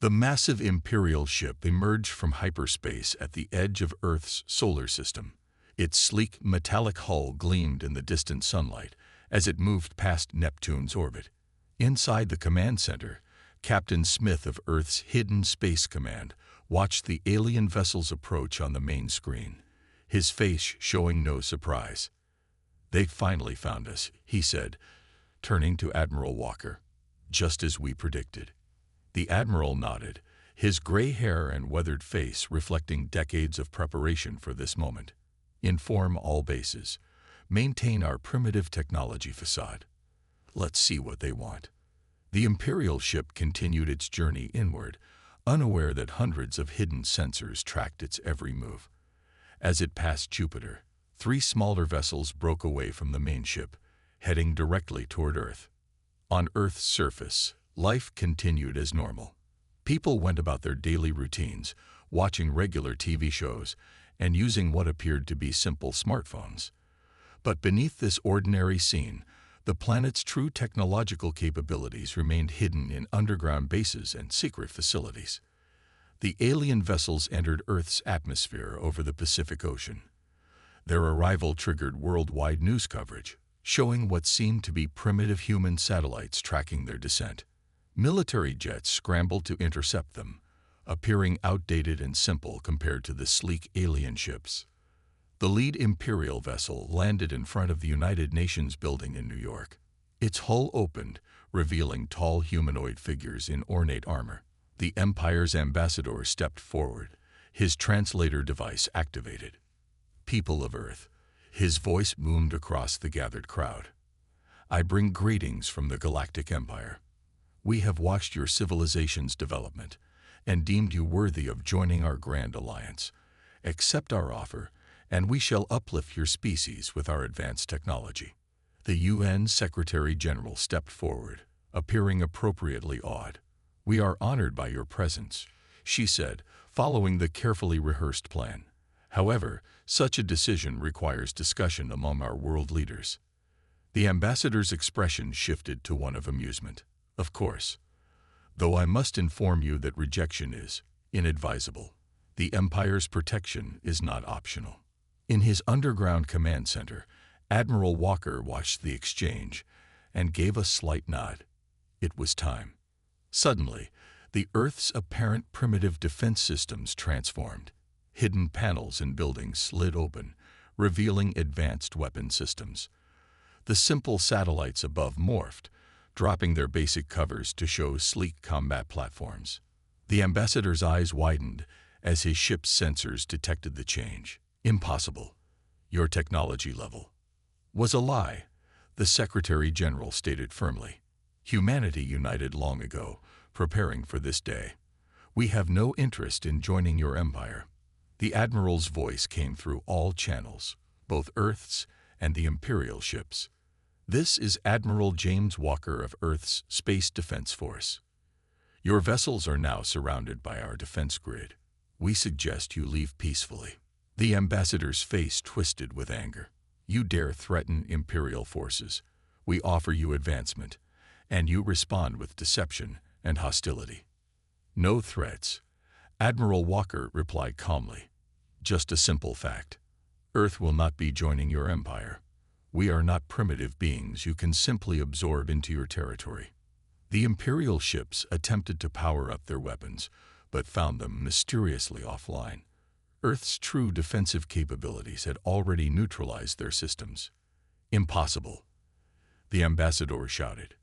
The massive Imperial ship emerged from hyperspace at the edge of Earth's solar system. Its sleek, metallic hull gleamed in the distant sunlight as it moved past Neptune's orbit. Inside the command center, Captain Smith of Earth's Hidden Space Command watched the alien vessel's approach on the main screen, his face showing no surprise. "They finally found us," he said, turning to Admiral Walker. "Just as we predicted." The Admiral nodded, his gray hair and weathered face reflecting decades of preparation for this moment. "Inform all bases. Maintain our primitive technology facade. Let's see what they want." The Imperial ship continued its journey inward, unaware that hundreds of hidden sensors tracked its every move. As it passed Jupiter, 3 smaller vessels broke away from the main ship, heading directly toward Earth. On Earth's surface, life continued as normal. People went about their daily routines, watching regular TV shows and using what appeared to be simple smartphones. But beneath this ordinary scene, the planet's true technological capabilities remained hidden in underground bases and secret facilities. The alien vessels entered Earth's atmosphere over the Pacific Ocean. Their arrival triggered worldwide news coverage, showing what seemed to be primitive human satellites tracking their descent. Military jets scrambled to intercept them, appearing outdated and simple compared to the sleek alien ships. The lead Imperial vessel landed in front of the United Nations building in New York. Its hull opened, revealing tall humanoid figures in ornate armor. The Empire's ambassador stepped forward, his translator device activated. "People of Earth," his voice boomed across the gathered crowd. "I bring greetings from the Galactic Empire. We have watched your civilization's development and deemed you worthy of joining our grand alliance. Accept our offer, and we shall uplift your species with our advanced technology." The UN Secretary-General stepped forward, appearing appropriately awed. "We are honored by your presence," she said, following the carefully rehearsed plan. "However, such a decision requires discussion among our world leaders." The ambassador's expression shifted to one of amusement. "Of course. Though I must inform you that rejection is inadvisable. The Empire's protection is not optional." In his underground command center, Admiral Walker watched the exchange and gave a slight nod. It was time. Suddenly, the Earth's apparent primitive defense systems transformed. Hidden panels in buildings slid open, revealing advanced weapon systems. The simple satellites above morphed, dropping their basic covers to show sleek combat platforms. The ambassador's eyes widened as his ship's sensors detected the change. "Impossible. Your technology level was a lie," the Secretary-General stated firmly. "Humanity united long ago, preparing for this day. We have no interest in joining your empire." The Admiral's voice came through all channels, both Earth's and the Imperial ships. "This is Admiral James Walker of Earth's Space Defense Force. Your vessels are now surrounded by our defense grid. We suggest you leave peacefully." The ambassador's face twisted with anger. "You dare threaten Imperial forces. We offer you advancement, and you respond with deception and hostility." "No threats," Admiral Walker replied calmly. "Just a simple fact. Earth will not be joining your empire. We are not primitive beings you can simply absorb into your territory." The Imperial ships attempted to power up their weapons, but found them mysteriously offline. Earth's true defensive capabilities had already neutralized their systems. "Impossible," the ambassador shouted.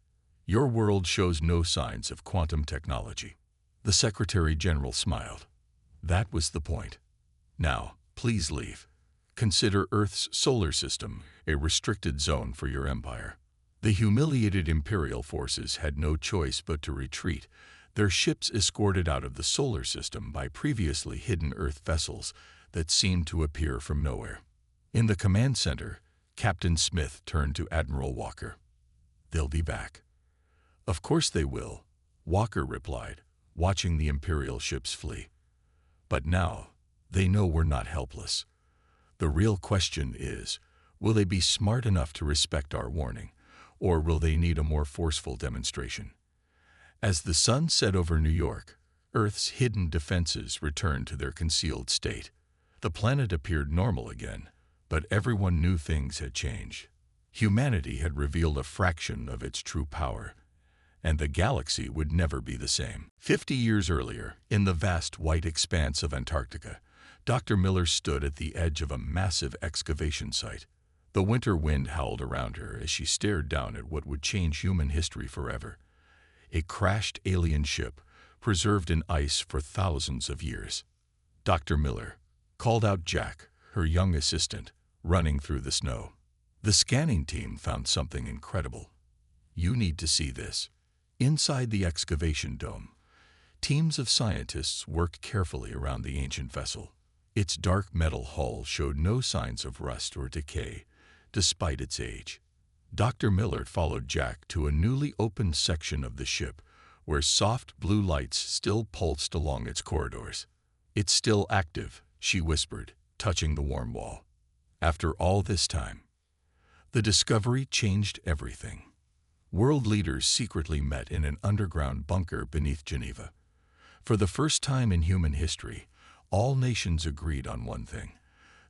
"Your world shows no signs of quantum technology." The Secretary-General smiled. "That was the point. Now, please leave. Consider Earth's solar system a restricted zone for your empire." The humiliated Imperial forces had no choice but to retreat, their ships escorted out of the solar system by previously hidden Earth vessels that seemed to appear from nowhere. In the command center, Captain Smith turned to Admiral Walker. "They'll be back." "Of course they will," Walker replied, watching the Imperial ships flee. "But now, they know we're not helpless. The real question is, will they be smart enough to respect our warning, or will they need a more forceful demonstration?" As the sun set over New York, Earth's hidden defenses returned to their concealed state. The planet appeared normal again, but everyone knew things had changed. Humanity had revealed a fraction of its true power, and the galaxy would never be the same. 50 years earlier, in the vast white expanse of Antarctica, Dr. Miller stood at the edge of a massive excavation site. The winter wind howled around her as she stared down at what would change human history forever. A crashed alien ship, preserved in ice for thousands of years. Dr. Miller called out Jack, her young assistant, running through the snow. The scanning team found something incredible. You need to see this. Inside the excavation dome, teams of scientists worked carefully around the ancient vessel. Its dark metal hull showed no signs of rust or decay, despite its age. Dr. Miller followed Jack to a newly opened section of the ship, where soft blue lights still pulsed along its corridors. "It's still active," she whispered, touching the warm wall. After all this time, the discovery changed everything. World leaders secretly met in an underground bunker beneath Geneva. For the first time in human history, all nations agreed on one thing.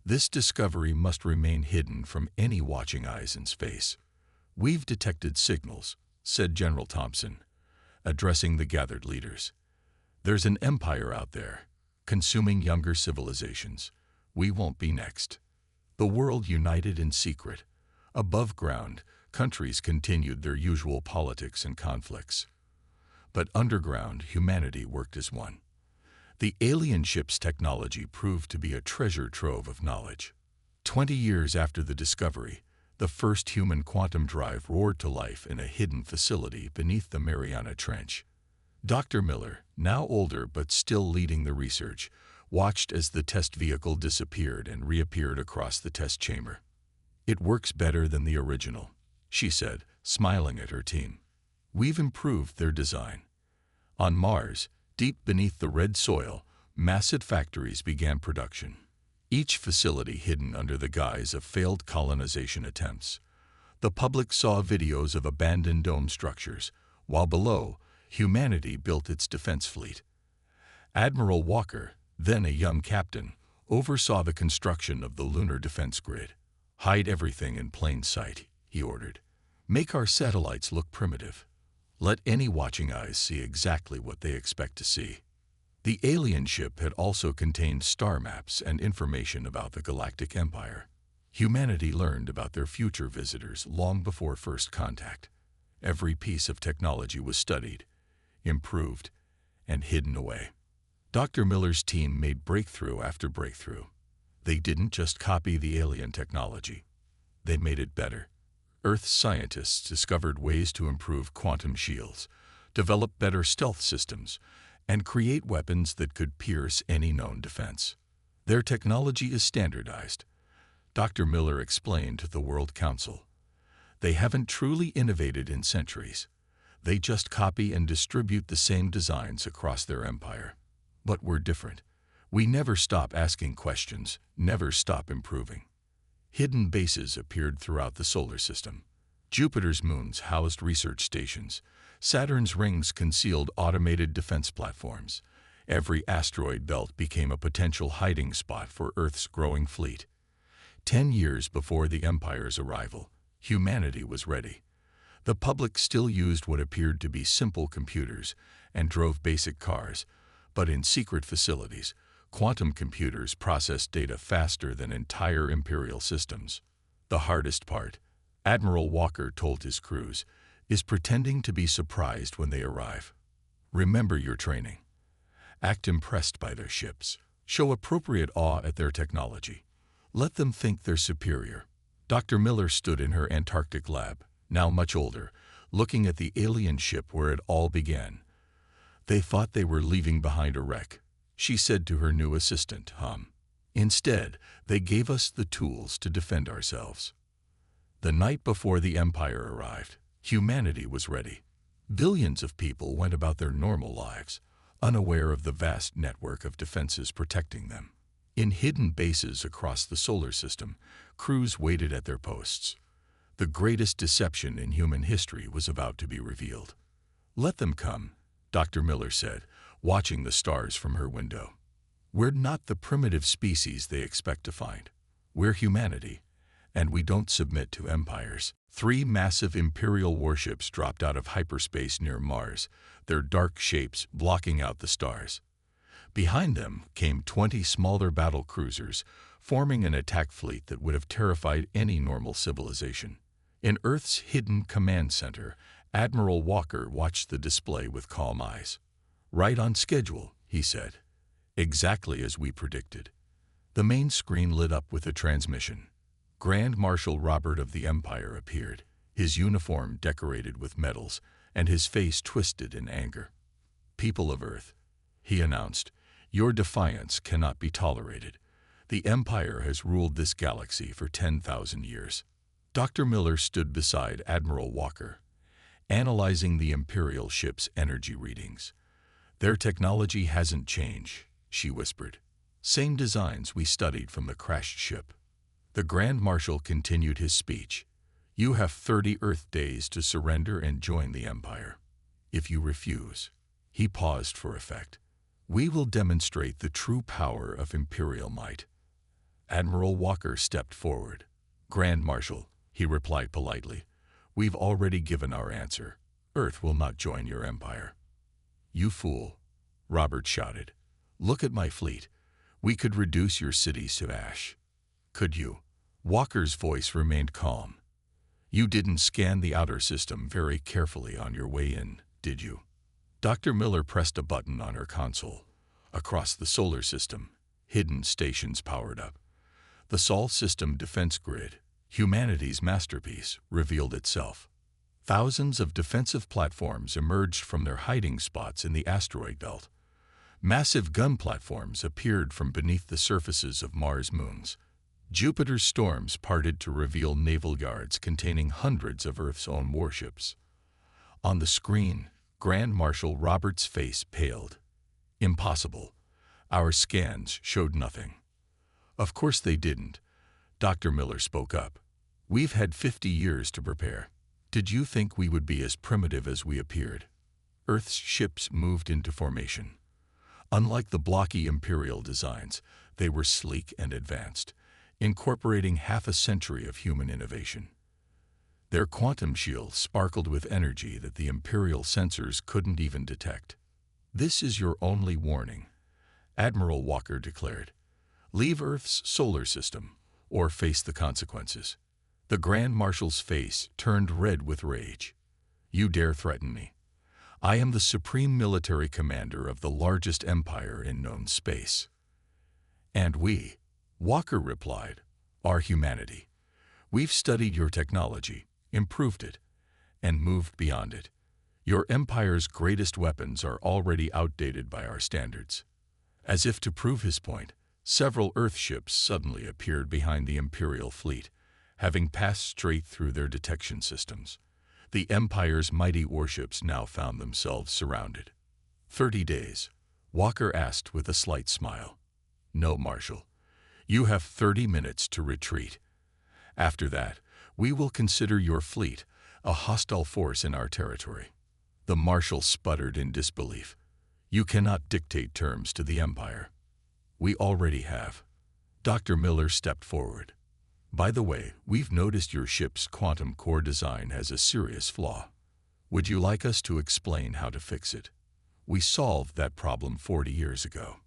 This discovery must remain hidden from any watching eyes in space. "We've detected signals," said General Thompson, addressing the gathered leaders. "There's an empire out there, consuming younger civilizations. We won't be next." The world united in secret. Above ground, countries continued their usual politics and conflicts. But underground, humanity worked as one. The alien ship's technology proved to be a treasure trove of knowledge. 20 years after the discovery, the first human quantum drive roared to life in a hidden facility beneath the Mariana Trench. Dr. Miller, now older but still leading the research, watched as the test vehicle disappeared and reappeared across the test chamber. "It works better than the original," she said, smiling at her team. "We've improved their design." On Mars, deep beneath the red soil, massive factories began production. Each facility hidden under the guise of failed colonization attempts. The public saw videos of abandoned dome structures, while below, humanity built its defense fleet. Admiral Walker, then a young captain, oversaw the construction of the lunar defense grid. "Hide everything in plain sight," he ordered. "Make our satellites look primitive. Let any watching eyes see exactly what they expect to see." The alien ship had also contained star maps and information about the Galactic Empire. Humanity learned about their future visitors long before first contact. Every piece of technology was studied, improved, and hidden away. Dr. Miller's team made breakthrough after breakthrough. They didn't just copy the alien technology. They made it better. Earth's scientists discovered ways to improve quantum shields, develop better stealth systems, and create weapons that could pierce any known defense. Their technology is standardized, Dr. Miller explained to the World Council. They haven't truly innovated in centuries. They just copy and distribute the same designs across their empire. But we're different. We never stop asking questions, never stop improving. Hidden bases appeared throughout the solar system. Jupiter's moons housed research stations. Saturn's rings concealed automated defense platforms. Every asteroid belt became a potential hiding spot for Earth's growing fleet. 10 years before the Empire's arrival, humanity was ready. The public still used what appeared to be simple computers and drove basic cars, but in secret facilities, quantum computers processed data faster than entire imperial systems. The hardest part, Admiral Walker told his crews, is pretending to be surprised when they arrive. Remember your training. Act impressed by their ships. Show appropriate awe at their technology. Let them think they're superior. Dr. Miller stood in her Antarctic lab, now much older, looking at the alien ship where it all began. "They thought they were leaving behind a wreck," she said to her new assistant, Hum. "Instead, they gave us the tools to defend ourselves." The night before the Empire arrived, humanity was ready. Billions of people went about their normal lives, unaware of the vast network of defenses protecting them. In hidden bases across the solar system, crews waited at their posts. The greatest deception in human history was about to be revealed. "Let them come," Dr. Miller said, watching the stars from her window. We're not the primitive species they expect to find. We're humanity, and we don't submit to empires. 3 massive Imperial warships dropped out of hyperspace near Mars, their dark shapes blocking out the stars. Behind them came 20 smaller battle cruisers, forming an attack fleet that would have terrified any normal civilization. In Earth's hidden command center, Admiral Walker watched the display with calm eyes. "Right on schedule," he said. "Exactly as we predicted." The main screen lit up with a transmission. Grand Marshal Robert of the Empire appeared, his uniform decorated with medals, and his face twisted in anger. "People of Earth," he announced, "your defiance cannot be tolerated. The Empire has ruled this galaxy for 10,000 years. Dr. Miller stood beside Admiral Walker, analyzing the Imperial ship's energy readings. "Their technology hasn't changed," she whispered. "Same designs we studied from the crashed ship." The Grand Marshal continued his speech. "You have 30 Earth days to surrender and join the Empire. If you refuse," he paused for effect, "we will demonstrate the true power of Imperial might." Admiral Walker stepped forward. "Grand Marshal," he replied politely, "we've already given our answer. Earth will not join your empire." "You fool," Robert shouted. "Look at my fleet. We could reduce your cities to ash." "Could you?" Walker's voice remained calm. "You didn't scan the outer system very carefully on your way in, did you?" Dr. Miller pressed a button on her console. Across the solar system, hidden stations powered up. The Sol system defense grid, humanity's masterpiece, revealed itself. Thousands of defensive platforms emerged from their hiding spots in the asteroid belt. Massive gun platforms appeared from beneath the surfaces of Mars' moons. Jupiter's storms parted to reveal naval yards containing hundreds of Earth's own warships. On the screen, Grand Marshal Robert's face paled. "Impossible. Our scans showed nothing." "Of course they didn't," Dr. Miller spoke up. "We've had 50 years to prepare. Did you think we would be as primitive as we appeared?" Earth's ships moved into formation. Unlike the blocky Imperial designs, they were sleek and advanced, incorporating half a century of human innovation. Their quantum shields sparkled with energy that the Imperial sensors couldn't even detect. "This is your only warning," Admiral Walker declared. "Leave Earth's solar system, or face the consequences." The Grand Marshal's face turned red with rage. "You dare threaten me? I am the supreme military commander of the largest empire in known space." "And we," Walker replied, "are humanity. We've studied your technology, improved it, and moved beyond it. Your empire's greatest weapons are already outdated by our standards." As if to prove his point, several Earth ships suddenly appeared behind the Imperial fleet, having passed straight through their detection systems. The Empire's mighty warships now found themselves surrounded. 30 days, Walker asked with a slight smile. "No, Marshal. You have 30 minutes to retreat. After that, we will consider your fleet a hostile force in our territory." The Marshal sputtered in disbelief. "You cannot dictate terms to the Empire." "We already have." Dr. Miller stepped forward. "By the way, we've noticed your ship's quantum core design has a serious flaw. Would you like us to explain how to fix it? We solved that problem 40 years ago."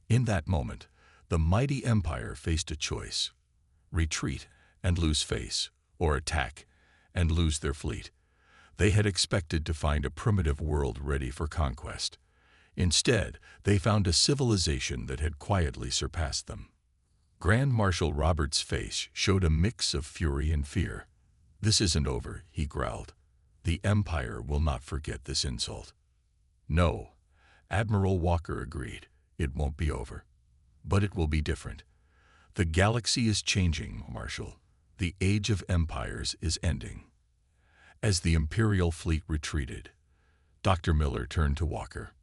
In that moment, the mighty Empire faced a choice: retreat and lose face, or attack and lose their fleet. They had expected to find a primitive world ready for conquest. Instead, they found a civilization that had quietly surpassed them. Grand Marshal Robert's face showed a mix of fury and fear. "This isn't over," he growled. "The Empire will not forget this insult." "No," Admiral Walker agreed. "It won't be over. But it will be different. The galaxy is changing, Marshal. The age of empires is ending." As the Imperial fleet retreated, Dr. Miller turned to Walker.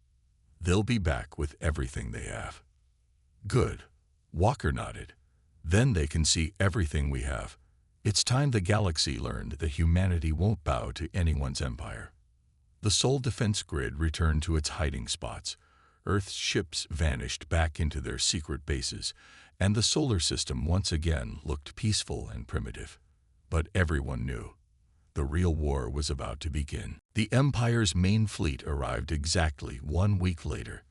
"They'll be back with everything they have." "Good," Walker nodded. "Then they can see everything we have. It's time the galaxy learned that humanity won't bow to anyone's empire." The Sol defense grid returned to its hiding spots, Earth's ships vanished back into their secret bases, and the solar system once again looked peaceful and primitive. But everyone knew the real war was about to begin. The Empire's main fleet arrived exactly 1 week later.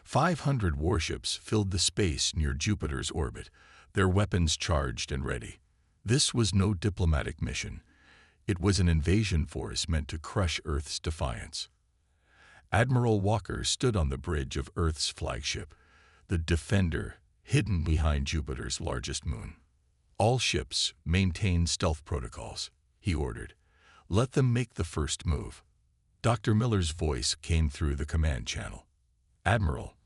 500 warships filled the space near Jupiter's orbit, their weapons charged and ready. This was no diplomatic mission. It was an invasion force meant to crush Earth's defiance. Admiral Walker stood on the bridge of Earth's flagship, the Defender, hidden behind Jupiter's largest moon. "All ships maintain stealth protocols," he ordered. "Let them make the first move." Dr. Miller's voice came through the command channel. "Admiral,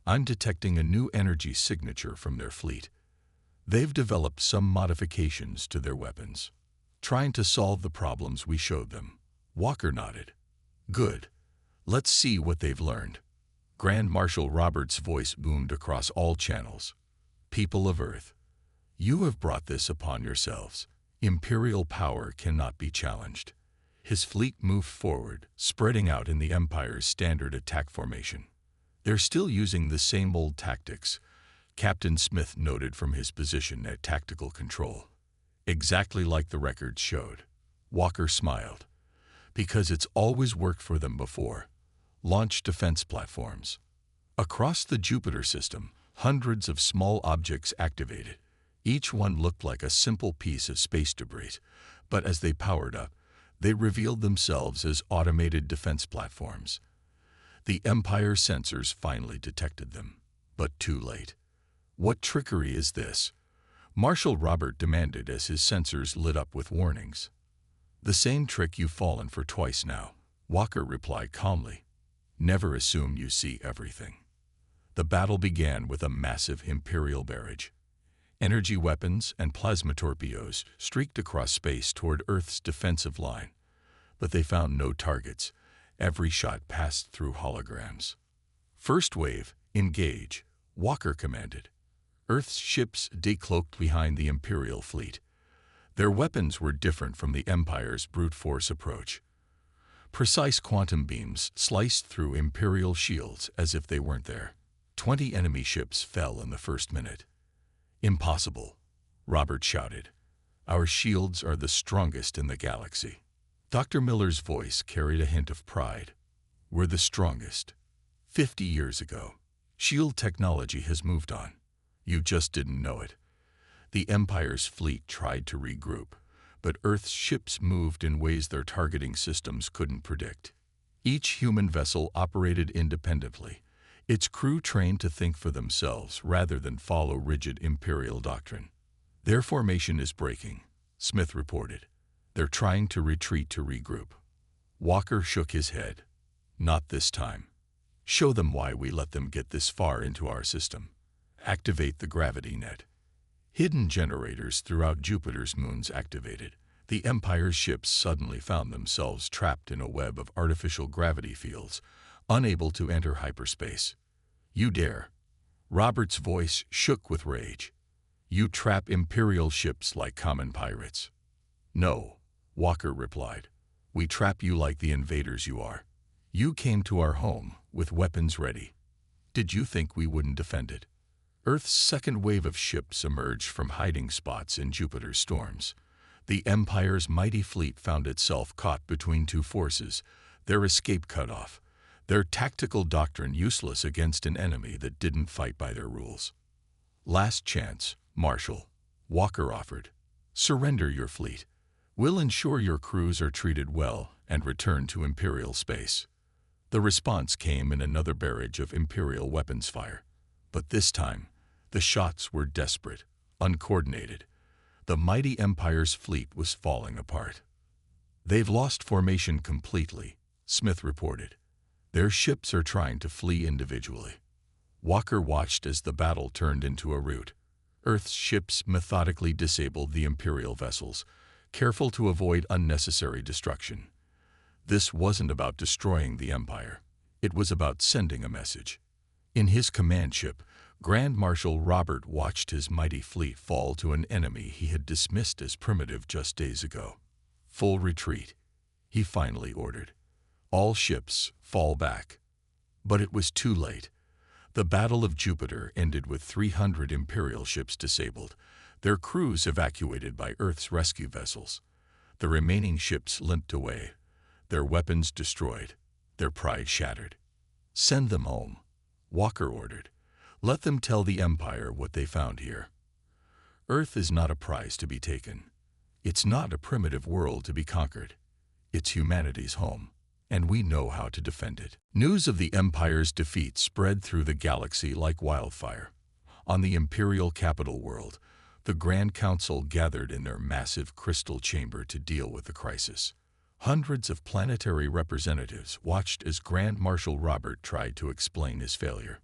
I'm detecting a new energy signature from their fleet. They've developed some modifications to their weapons, trying to solve the problems we showed them." Walker nodded. "Good. Let's see what they've learned." Grand Marshal Roberts' voice boomed across all channels. "People of Earth, you have brought this upon yourselves. Imperial power cannot be challenged." His fleet moved forward, spreading out in the Empire's standard attack formation. "They're still using the same old tactics," Captain Smith noted from his position at tactical control. "Exactly like the records showed." Walker smiled. "Because it's always worked for them before." Launch defense platforms. Across the Jupiter system, hundreds of small objects activated. Each one looked like a simple piece of space debris, but as they powered up, they revealed themselves as automated defense platforms. The Empire sensors finally detected them, but too late. "What trickery is this?" Marshal Robert demanded as his sensors lit up with warnings. "The same trick you've fallen for twice now," Walker replied calmly. "Never assume you see everything." The battle began with a massive Imperial barrage. Energy weapons and plasma torpedoes streaked across space toward Earth's defensive line, but they found no targets. Every shot passed through holograms. "First wave, engage," Walker commanded. Earth's ships decloaked behind the Imperial fleet. Their weapons were different from the Empire's brute force approach. Precise quantum beams sliced through Imperial shields as if they weren't there. 20 enemy ships fell in the first minute. "Impossible," Robert shouted. "Our shields are the strongest in the galaxy." Dr. Miller's voice carried a hint of pride. "We're the strongest. 50 years ago. Shield technology has moved on. You just didn't know it." The Empire's fleet tried to regroup, but Earth's ships moved in ways their targeting systems couldn't predict. Each human vessel operated independently, its crew trained to think for themselves rather than follow rigid Imperial doctrine. "Their formation is breaking," Smith reported. "They're trying to retreat to regroup." Walker shook his head. "Not this time. Show them why we let them get this far into our system. Activate the gravity net." Hidden generators throughout Jupiter's moons activated. The Empire's ships suddenly found themselves trapped in a web of artificial gravity fields, unable to enter hyperspace. "You dare!" Robert's voice shook with rage. "You trap Imperial ships like common pirates." "No," Walker replied. "We trap you like the invaders you are. You came to our home with weapons ready. Did you think we wouldn't defend it?" Earth's second wave of ships emerged from hiding spots in Jupiter's storms. The Empire's mighty fleet found itself caught between two forces, their escape cut off, their tactical doctrine useless against an enemy that didn't fight by their rules. "Last chance, Marshal," Walker offered. "Surrender your fleet. We'll ensure your crews are treated well and return to Imperial space." The response came in another barrage of Imperial weapons fire. But this time, the shots were desperate, uncoordinated. The mighty Empire's fleet was falling apart. "They've lost formation completely," Smith reported. "Their ships are trying to flee individually." Walker watched as the battle turned into a rout. Earth's ships methodically disabled the Imperial vessels, careful to avoid unnecessary destruction. This wasn't about destroying the Empire. It was about sending a message. In his command ship, Grand Marshal Robert watched his mighty fleet fall to an enemy he had dismissed as primitive just days ago. "Full retreat," he finally ordered. "All ships, fall back." But it was too late. The Battle of Jupiter ended with 300 Imperial ships disabled, their crews evacuated by Earth's rescue vessels. The remaining ships limped away, their weapons destroyed, their pride shattered. "Send them home," Walker ordered. "Let them tell the Empire what they found here. Earth is not a prize to be taken. It's not a primitive world to be conquered. It's humanity's home, and we know how to defend it." News of the Empire's defeat spread through the galaxy like wildfire. On the Imperial capital world, the Grand Council gathered in their massive crystal chamber to deal with the crisis. Hundreds of planetary representatives watched as Grand Marshal Robert tried to explain his failure.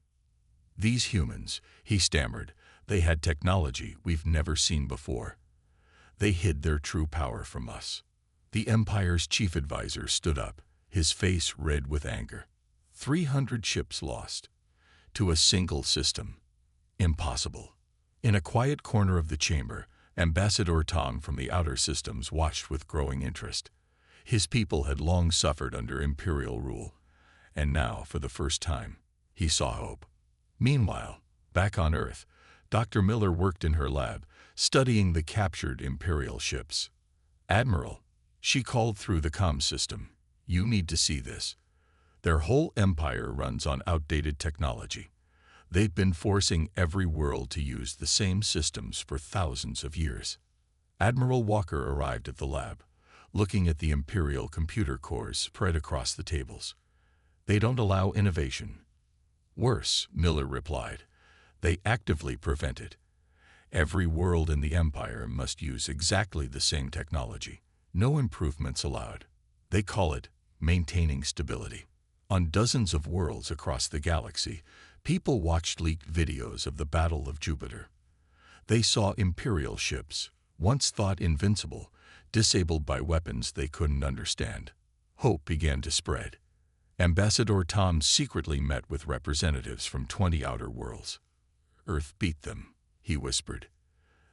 "These humans," he stammered, "they had technology we've never seen before. They hid their true power from us." The Empire's chief advisor stood up, his face red with anger. 300 ships lost. To a single system. Impossible. In a quiet corner of the chamber, Ambassador Tom from the outer systems watched with growing interest. His people had long suffered under Imperial rule, and now, for the first time, he saw hope. Meanwhile, back on Earth, Dr. Miller worked in her lab, studying the captured Imperial ships. "Admiral," she called through the comm system, "you need to see this. Their whole empire runs on outdated technology. They've been forcing every world to use the same systems for thousands of years." Admiral Walker arrived at the lab, looking at the Imperial computer cores spread across the tables. "They don't allow innovation." "Worse," Miller replied, "they actively prevent it. Every world in the Empire must use exactly the same technology. No improvements allowed. They call it maintaining stability." On dozens of worlds across the galaxy, people watched leaked videos of the Battle of Jupiter. They saw Imperial ships, once thought invincible, disabled by weapons they couldn't understand. Hope began to spread. Ambassador Tom secretly met with representatives from 20 outer worlds. "Earth beat them," he whispered.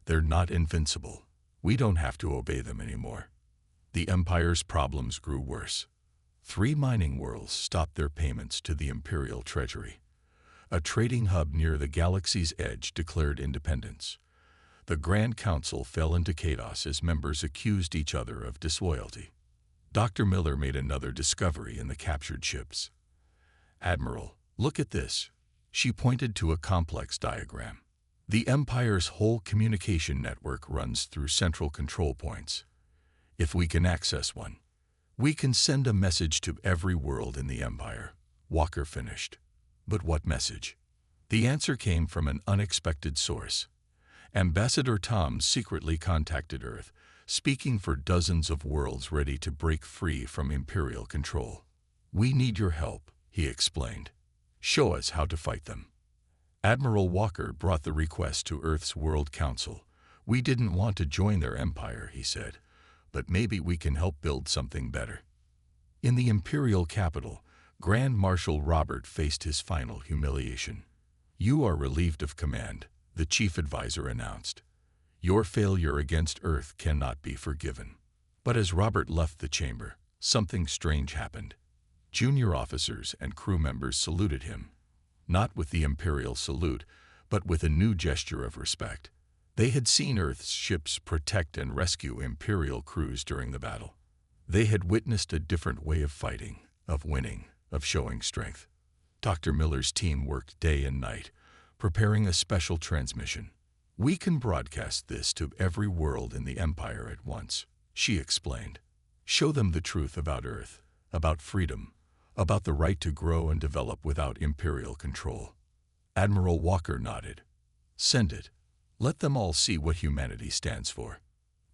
"They're not invincible. We don't have to obey them anymore." The Empire's problems grew worse. 3 mining worlds stopped their payments to the Imperial Treasury. A trading hub near the galaxy's edge declared independence. The Grand Council fell into chaos as members accused each other of disloyalty. Dr. Miller made another discovery in the captured ships. "Admiral, look at this." She pointed to a complex diagram. "The Empire's whole communication network runs through central control points. If we can access one, we can send a message to every world in the Empire," Walker finished. But what message? The answer came from an unexpected source. Ambassador Tom secretly contacted Earth, speaking for dozens of worlds ready to break free from Imperial control. "We need your help," he explained. "Show us how to fight them." Admiral Walker brought the request to Earth's World Council. "We didn't want to join their empire," he said, "but maybe we can help build something better." In the Imperial capital, Grand Marshal Robert faced his final humiliation. "You are relieved of command," the chief advisor announced. "Your failure against Earth cannot be forgiven." But as Robert left the chamber, something strange happened. Junior officers and crew members saluted him, not with the Imperial salute, but with a new gesture of respect. They had seen Earth's ships protect and rescue Imperial crews during the battle. They had witnessed a different way of fighting, of winning, of showing strength. Dr. Miller's team worked day and night, preparing a special transmission. "We can broadcast this to every world in the Empire at once," she explained. "Show them the truth about Earth, about freedom, about the right to grow and develop without Imperial control." Admiral Walker nodded. "Send it. Let them all see what humanity stands for."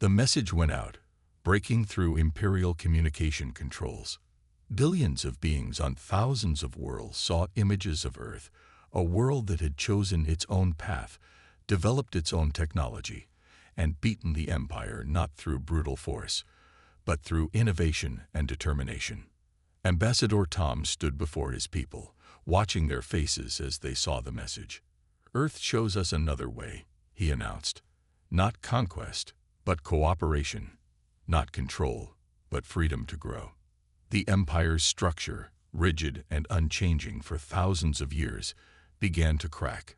The message went out, breaking through Imperial communication controls. Billions of beings on thousands of worlds saw images of Earth, a world that had chosen its own path, developed its own technology, and beaten the Empire not through brutal force, but through innovation and determination. Ambassador Tom stood before his people, watching their faces as they saw the message. "Earth shows us another way," he announced. "Not conquest, but cooperation. Not control, but freedom to grow." The Empire's structure, rigid and unchanging for thousands of years, began to crack.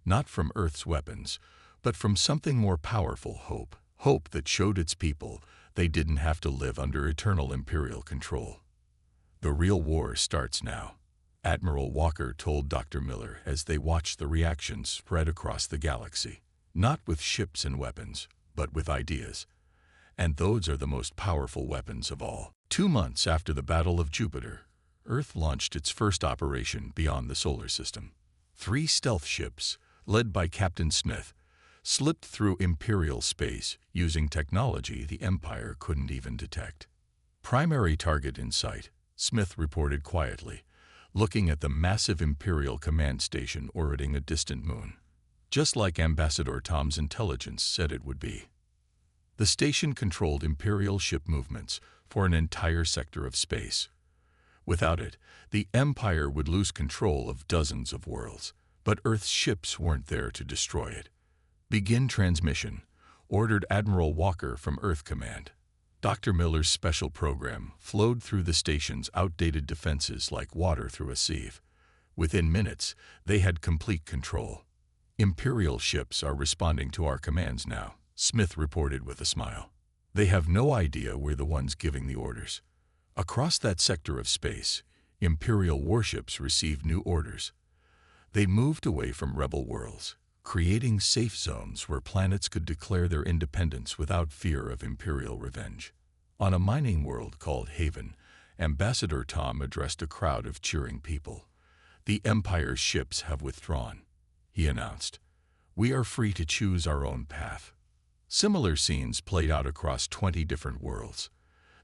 Not from Earth's weapons, but from something more powerful: hope. Hope that showed its people they didn't have to live under eternal Imperial control. "The real war starts now," Admiral Walker told Dr. Miller as they watched the reactions spread across the galaxy. "Not with ships and weapons, but with ideas. And those are the most powerful weapons of all." 2 months after the Battle of Jupiter, Earth launched its first operation beyond the solar system. 3 stealth ships, led by Captain Smith, slipped through Imperial space using technology the Empire couldn't even detect. "Primary target in sight," Smith reported quietly, looking at the massive Imperial command station orbiting a distant moon. Just like Ambassador Tom's intelligence said it would be. The station controlled Imperial ship movements for an entire sector of space. Without it, the Empire would lose control of dozens of worlds, but Earth's ships weren't there to destroy it. "Begin transmission," ordered Admiral Walker from Earth Command. Dr. Miller's special program flowed through the station's outdated defenses like water through a sieve. Within minutes, they had complete control. "Imperial ships are responding to our commands now," Smith reported with a smile. "They have no idea we're the ones giving the orders." Across that sector of space, Imperial warships received new orders. They moved away from rebel worlds, creating safe zones where planets could declare their independence without fear of Imperial revenge. On a mining world called Haven, Ambassador Tom addressed a crowd of cheering people. "The Empire's ships have withdrawn," he announced. "We are free to choose our own path." Similar scenes played out across 20 different worlds.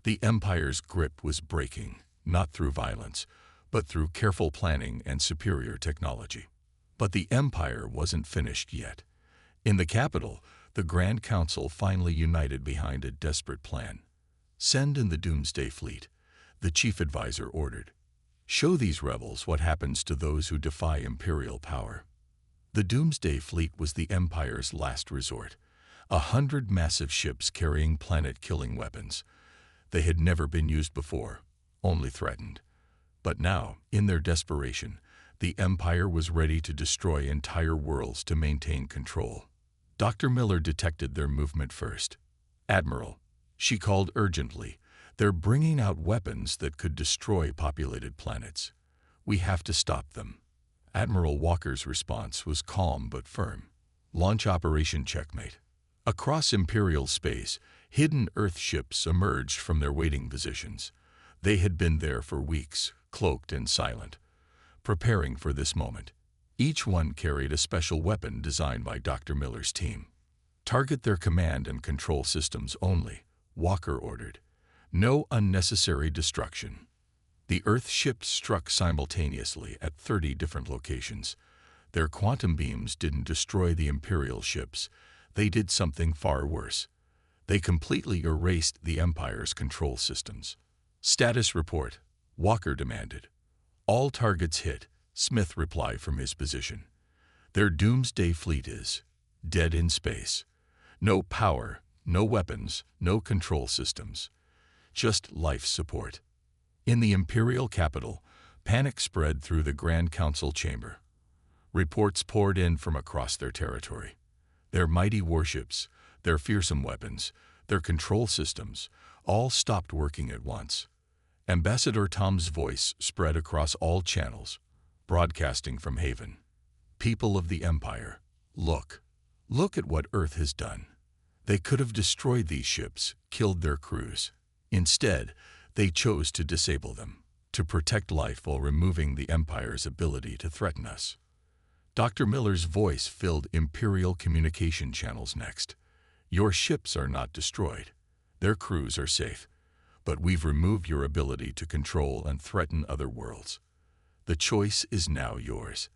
The Empire's grip was breaking, not through violence, but through careful planning and superior technology. But the Empire wasn't finished yet. In the capital, the Grand Council finally united behind a desperate plan. "Send in the Doomsday Fleet," the chief advisor ordered. "Show these rebels what happens to those who defy Imperial power." The Doomsday Fleet was the Empire's last resort. 100 massive ships carrying planet-killing weapons. They had never been used before, only threatened. But now, in their desperation, the Empire was ready to destroy entire worlds to maintain control. Dr. Miller detected their movement first. "Admiral," she called urgently, "they're bringing out weapons that could destroy populated planets. We have to stop them." Admiral Walker's response was calm but firm. "Launch Operation Checkmate." Across Imperial space, hidden Earth ships emerged from their waiting positions. They had been there for weeks, cloaked and silent, preparing for this moment. Each one carried a special weapon designed by Dr. Miller's team. "Target their command and control systems only," Walker ordered. "No unnecessary destruction." The Earth ships struck simultaneously at 30 different locations. Their quantum beams didn't destroy the Imperial ships. They did something far worse. They completely erased the Empire's control systems. "Status report," Walker demanded. "All targets hit," Smith replied from his position. "Their Doomsday Fleet is dead in space. No power, no weapons, no control systems. Just life support." In the Imperial capital, panic spread through the Grand Council chamber. Reports poured in from across their territory. Their mighty warships, their fearsome weapons, their control systems, all stopped working at once. Ambassador Tom's voice spread across all channels, broadcasting from Haven. "People of the Empire, look. Look at what Earth has done. They could have destroyed these ships, killed their crews. Instead, they chose to disable them, to protect life while removing the Empire's ability to threaten us." Dr. Miller's voice filled Imperial communication channels next. "Your ships are not destroyed. Their crews are safe. But we've removed your ability to control and threaten other worlds. The choice is now yours.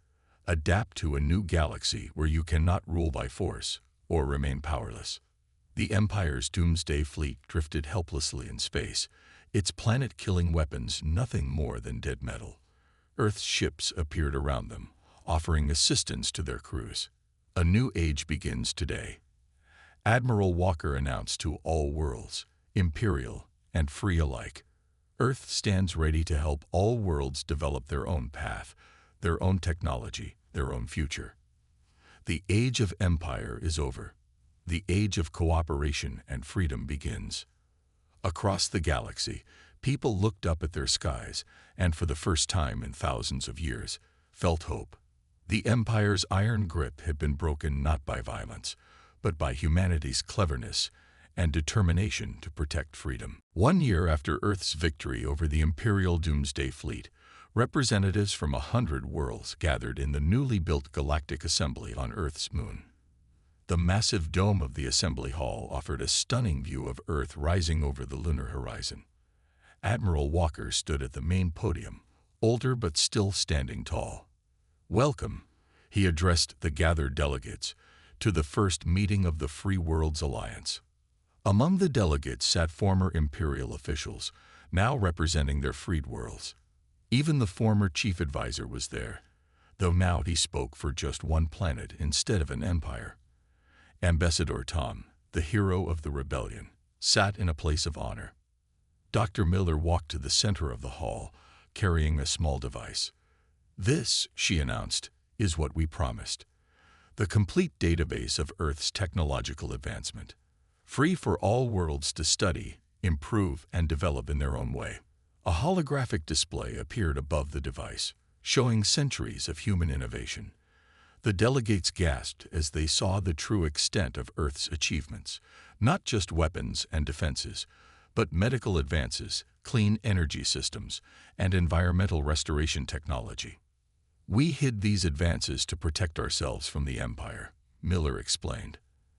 Adapt to a new galaxy where you cannot rule by force or remain powerless." The Empire's Doomsday Fleet drifted helplessly in space, its planet-killing weapons nothing more than dead metal. Earth's ships appeared around them, offering assistance to their crews. "A new age begins today," Admiral Walker announced to all worlds, Imperial and free alike. "Earth stands ready to help all worlds develop their own path, their own technology, their own future. The age of empire is over. The age of cooperation and freedom begins. Across the galaxy, people looked up at their skies and, for the first time in thousands of years, felt hope. The Empire's iron grip had been broken not by violence, but by humanity's cleverness and determination to protect freedom. 1 year after Earth's victory over the Imperial Doomsday Fleet, representatives from 100 worlds gathered in the newly built Galactic Assembly on Earth's moon. The massive dome of the Assembly Hall offered a stunning view of Earth rising over the lunar horizon. Admiral Walker stood at the main podium, older but still standing tall. "Welcome," he addressed the gathered delegates, "to the first meeting of the Free Worlds Alliance." Among the delegates sat former Imperial officials, now representing their freed worlds. Even the former chief advisor was there, though now he spoke for just one planet instead of an empire. Ambassador Tom, the hero of the rebellion, sat in a place of honor. Dr. Miller walked to the center of the hall, carrying a small device. "This," she announced, "is what we promised. The complete database of Earth's technological advancement, free for all worlds to study, improve, and develop in their own way." A holographic display appeared above the device, showing centuries of human innovation. The delegates gasped as they saw the true extent of Earth's achievements, not just weapons and defenses, but medical advances, clean energy systems, and environmental restoration technology. "We hid these advances to protect ourselves from the Empire," Miller explained.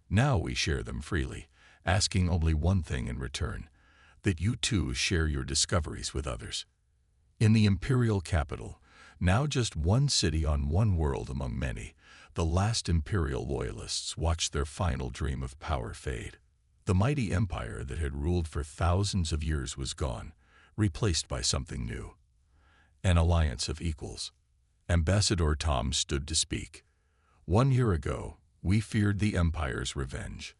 "Now we share them freely, asking only one thing in return: that you too share your discoveries with others." In the Imperial capital, now just one city on one world among many, the last Imperial loyalists watched their final dream of power fade. The mighty empire that had ruled for thousands of years was gone, replaced by something new. An alliance of equals. Ambassador Tom stood to speak. "1 year ago, we feared the Empire's revenge.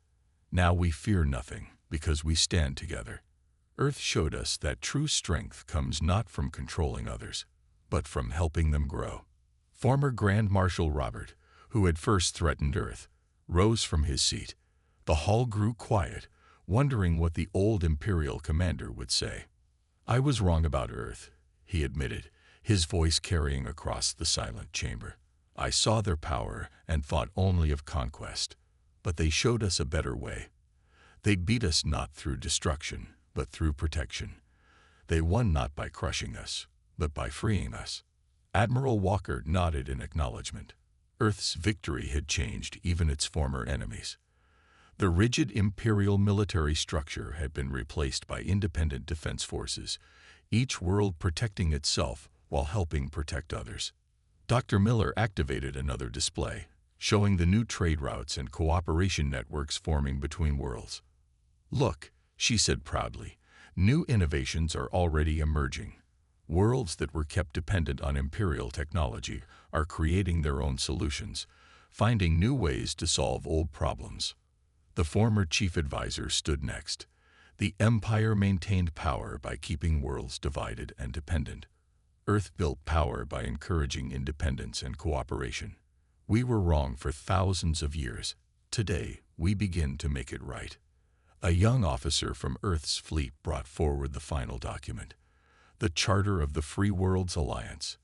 Now we fear nothing, because we stand together. Earth showed us that true strength comes not from controlling others, but from helping them grow." Former Grand Marshal Robert, who had first threatened Earth, rose from his seat. The hall grew quiet, wondering what the old Imperial commander would say. "I was wrong about Earth," he admitted, his voice carrying across the silent chamber. "I saw their power and thought only of conquest, but they showed us a better way. They beat us not through destruction, but through protection. They won not by crushing us, but by freeing us." Admiral Walker nodded in acknowledgement. Earth's victory had changed even its former enemies. The rigid imperial military structure had been replaced by independent defense forces, each world protecting itself while helping protect others. Dr. Miller activated another display, showing the new trade routes and cooperation networks forming between worlds. "Look," she said proudly, "new innovations are already emerging. Worlds that were kept dependent on imperial technology are creating their own solutions, finding new ways to solve old problems." The former chief advisor stood next. "The Empire maintained power by keeping worlds divided and dependent. Earth built power by encouraging independence and cooperation. We were wrong for thousands of years. Today, we begin to make it right." A young officer from Earth's fleet brought forward the final document, the Charter of the Free Worlds Alliance.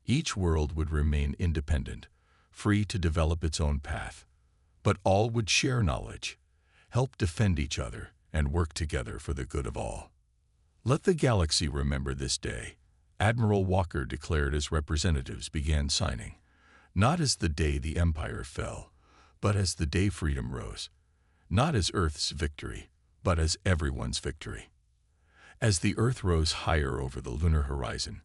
Each world would remain independent, free to develop its own path, but all would share knowledge, help defend each other, and work together for the good of all. "Let the galaxy remember this day," Admiral Walker declared as representatives began signing, "not as the day the Empire fell, but as the day freedom rose. Not as Earth's victory, but as everyone's victory." As the Earth rose higher over the lunar horizon,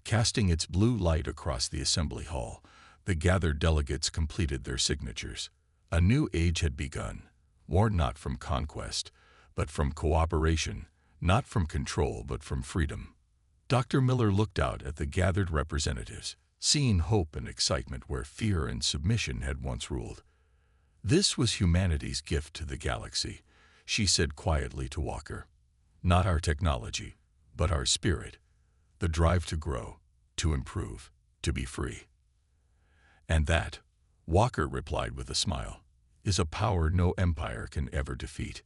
casting its blue light across the assembly hall, the gathered delegates completed their signatures. A new age had begun, born not from conquest, but from cooperation, not from control, but from freedom. Dr. Miller looked out at the gathered representatives, seeing hope and excitement where fear and submission had once ruled. "This was humanity's gift to the galaxy," she said quietly to Walker. "Not our technology, but our spirit, the drive to grow, to improve, to be free." "And that," Walker replied with a smile, "is a power no empire can ever defeat."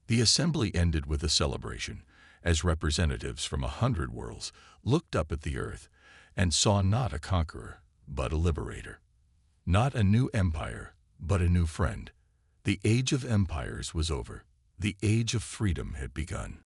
The assembly ended with a celebration, as representatives from 100 worlds looked up at the Earth and saw not a conqueror, but a liberator. Not a new empire, but a new friend. The age of empires was over. The age of freedom had begun.